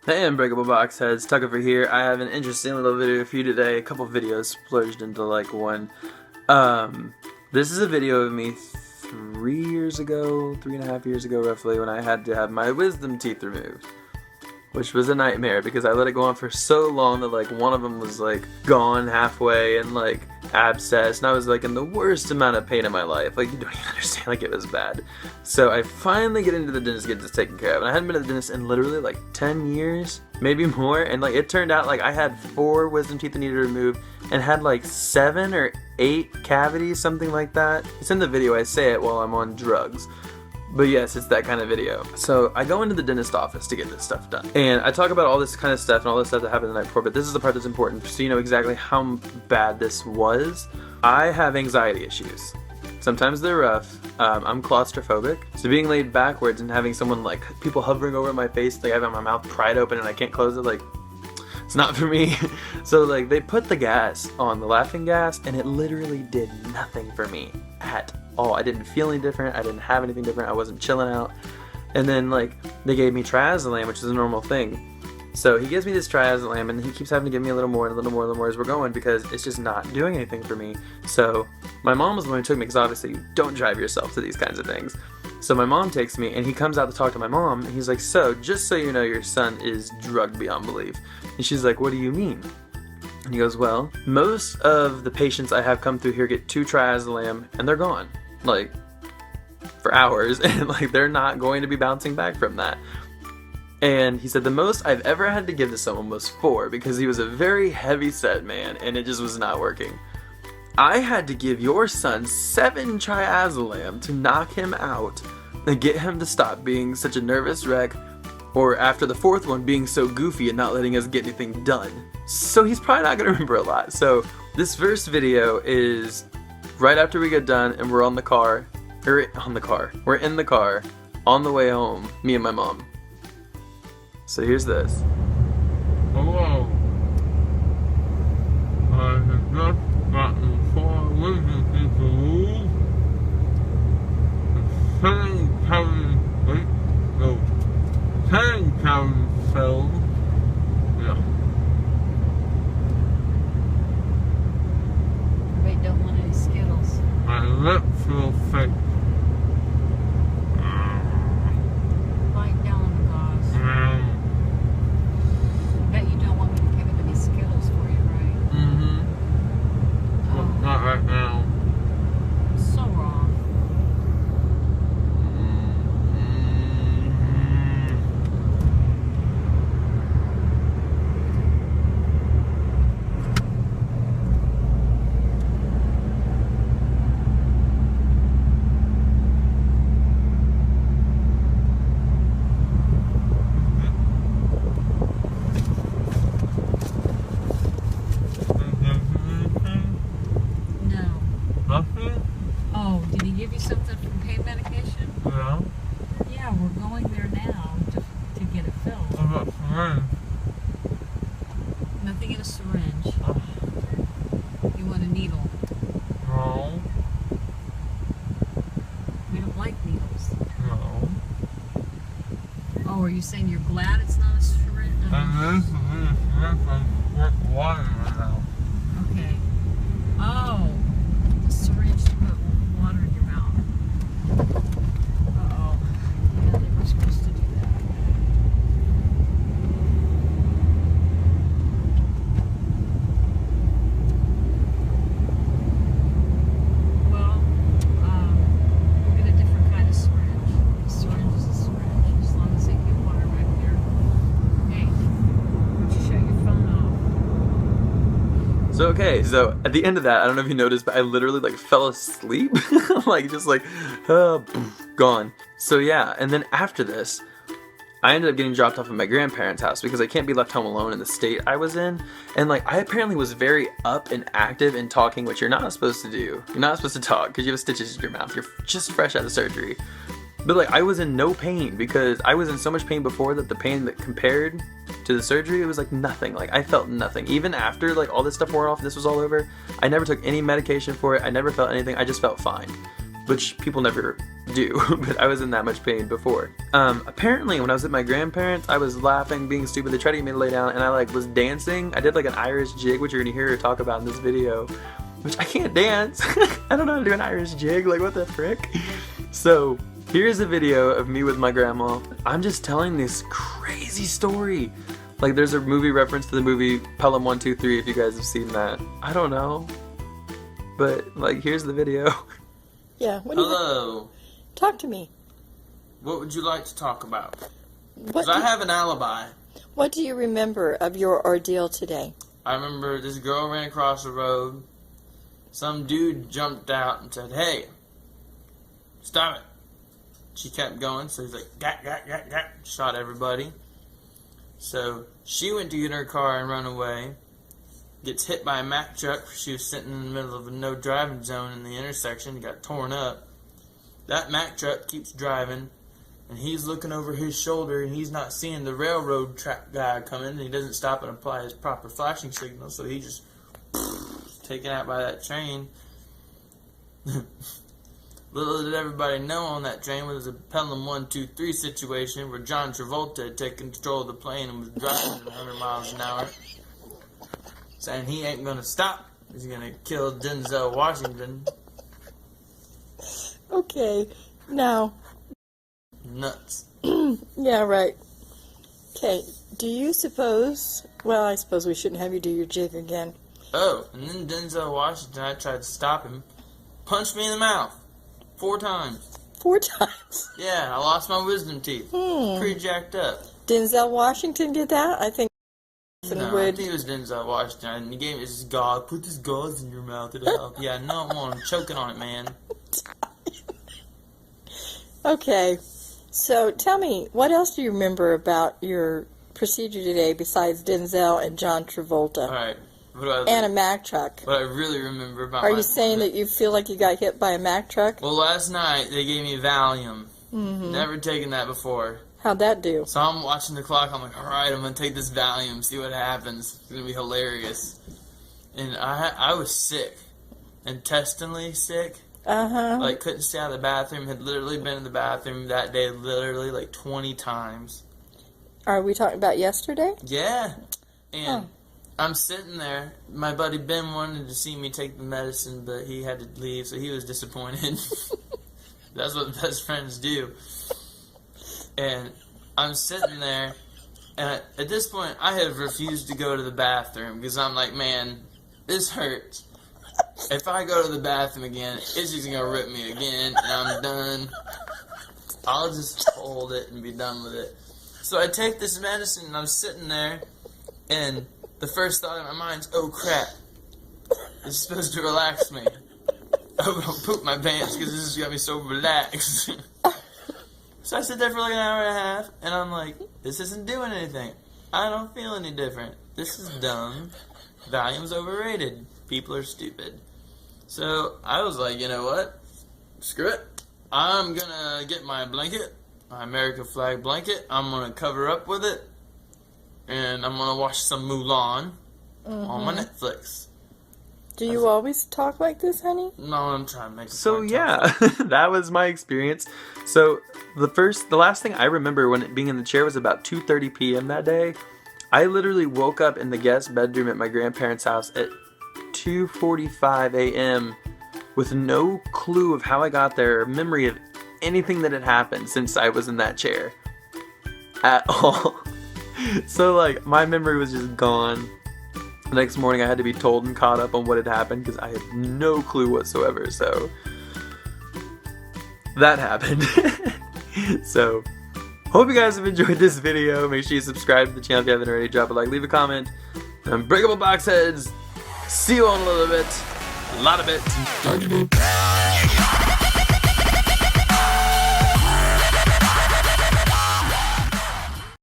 Hey Unbreakable Box Heads, Tuckifer here. I have an interesting little video for you today. A couple videos splurged into like one. This is a video of me 3.5 years ago roughly, when I had to have my wisdom teeth removed. Which was a nightmare because I let it go on for so long that like one of them was like gone halfway and like abscessed, and I was like in the worst amount of pain in my life. Like, you don't even understand, like it was bad. So I finally get into the dentist to get this taken care of, and I hadn't been to the dentist in literally like 10 years, maybe more, and like it turned out like I had 4 wisdom teeth that needed removed and had like 7 or 8 cavities, something like that. It's in the video, I say it while I'm on drugs. But yes, it's that kind of video. So I go into the dentist office to get this stuff done. And I talk about all this kind of stuff and all this stuff that happened the night before, but this is the part that's important so you know exactly how bad this was. I have anxiety issues. Sometimes they're rough. I'm claustrophobic. So being laid backwards and having someone like, people hovering over my face, like I have my mouth pried open and I can't close it, like, it's not for me. So like they put the gas on, the laughing gas, and it literally did nothing for me at all. I didn't feel any different. I didn't have anything different. I wasn't chilling out. And then like they gave me triazolam, which is a normal thing. So he gives me this triazolam and he keeps having to give me a little more and a little more and a little more as we're going because it's just not doing anything for me. So my mom was the one who took me because obviously you don't drive yourself to these kinds of things. So my mom takes me and he comes out to talk to my mom and he's like, so just so you know, your son is drugged beyond belief. And she's like, what do you mean? And he goes, well, most of the patients I have come through here get 2 triazolam and they're gone, like for hours, and like they're not going to be bouncing back from that. And he said the most I've ever had to give to someone was 4 because he was a very heavy set man and it just was not working. I had to give your son 7 triazolam to knock him out and get him to stop being such a nervous wreck, or after the 4th one being so goofy and not letting us get anything done. So he's probably not gonna remember a lot. So this first video is right after we get done and we're in the car on the way home, me and my mom. So here's this. Hello. I have just gotten 4 wisdom teeth removed. The 10 cavities filled. Yeah. They don't want any Skittles. My lips feel thick. Bite down, guys. Bet you don't want me to give him any Skittles for you, right? Oh, Not right now. so wrong. No. Nothing? Oh, did he give you something from pain medication? Yeah. Yeah, we're going there now to get it filled. What about syringe? Nothing in a syringe. You want a needle. No. We don't like needles. No. Oh, are you saying you're glad it's not a syringe? And this is really syringe and squirt water in my mouth. Okay. Oh, the syringe to put water in your mouth. Uh-oh. Yeah, they were supposed to do that. Well, we'll get a different kind of syringe. A syringe is a syringe, as long as they get water right there. Hey, why don't you shut your phone off? So okay, so at the end of that, I don't know if you noticed, but I literally like fell asleep. Like just like, gone. So yeah, and then after this, I ended up getting dropped off at my grandparents' house because I can't be left home alone in the state I was in. And like, I apparently was very up and active in talking, which you're not supposed to do. You're not supposed to talk because you have stitches in your mouth. You're just fresh out of surgery. But like, I was in no pain because I was in so much pain before that the pain that compared to the surgery, it was like nothing. Like, I felt nothing. Even after like all this stuff wore off and this was all over, I never took any medication for it. I never felt anything. I just felt fine. which people never do, but I was in that much pain before. Apparently when I was at my grandparents, I was laughing, being stupid. They tried to get me to lay down, and I like was dancing. I did like an Irish jig, which you're gonna hear her talk about in this video, which I can't dance. I don't know how to do an Irish jig, like what the frick? So here's a video of me with my grandma. I'm just telling this crazy story. Like there's a movie reference to the movie Pelham 1, 2, 3 if you guys have seen that. I don't know. But like here's the video. Yeah, what do you Hello. talk to me? What would you like to talk about? What Because I have an alibi. what do you remember of your ordeal today? I remember this girl ran across the road. Some dude jumped out and said, "Hey, stop it." She kept going, so he's like, "Gat, gat, gat, gat," shot everybody. So she went to get in her car and run away. Gets hit by a Mack truck. She was sitting in the middle of a no driving zone in the intersection. Got torn up. That Mack truck keeps driving, and he's looking over his shoulder, and he's not seeing the railroad track guy coming, and he doesn't stop and apply his proper flashing signal, so he just taken out by that train. Little did everybody know on that train was a Pelham 1, 2, 3 situation where John Travolta had taken control of the plane and was driving at 100 miles an hour, saying he ain't gonna stop. He's gonna kill Denzel Washington. Okay, now, Nuts. yeah, right. Okay, do you suppose, well, I suppose we shouldn't have you do your jig again. Oh, and then Denzel Washington, I tried to stop him, punched me in the mouth 4 times. 4 times. Yeah, I lost my wisdom teeth. Pretty jacked up. Denzel Washington did that? I think No, I would. think it was Denzel Washington. And he gave me this gauze. Put this gauze in your mouth, it'll help. Yeah, no, I'm choking on it, man. Okay, so tell me, what else do you remember about your procedure today besides Denzel and John Travolta? Alright, And a Mack truck. what I really remember about Are my you saying that you feel like you got hit by a Mack truck? Well, last night they gave me Valium. Never taken that before. How'd that do? So I'm watching the clock. I'm like, alright, I'm going to take this Valium, see what happens. It's going to be hilarious. And I was sick. Intestinally sick. Uh-huh. Like, couldn't stay out of the bathroom. Had literally been in the bathroom that day literally like 20 times. Are we talking about yesterday? Yeah. And I'm sitting there. My buddy Ben wanted to see me take the medicine, but he had to leave, so he was disappointed. That's what best friends do. And I'm sitting there, and at this point, I have refused to go to the bathroom because I'm like, man, this hurts. If I go to the bathroom again, it's just going to rip me again, and I'm done. I'll just hold it and be done with it. So I take this medicine, and I'm sitting there, and the first thought in my mind is, oh, crap. This is supposed to relax me. I'm going to poop my pants because this has got me so relaxed. So I sit there for like an hour and a half, and I'm like, this isn't doing anything. I don't feel any different. This is dumb. Valium's overrated. People are stupid. So I was like, you know what? Screw it. I'm gonna get my blanket, my American flag blanket. I'm gonna cover up with it, and I'm gonna watch some Mulan on my Netflix. Do you always talk like this, honey? No, I'm trying to make it So more yeah, that was my experience. So the last thing I remember when being in the chair was about 2:30 p.m. that day. I literally woke up in the guest bedroom at my grandparents' house at 2:45 a.m. with no clue of how I got there or memory of anything that had happened since I was in that chair at all. So like my memory was just gone. The next morning I had to be told and caught up on what had happened because I had no clue whatsoever. So that happened. So hope you guys have enjoyed this video. Make sure you subscribe to the channel if you haven't already. Drop a like, leave a comment. Unbreakable box heads. See you all in a little bit. A lot of it.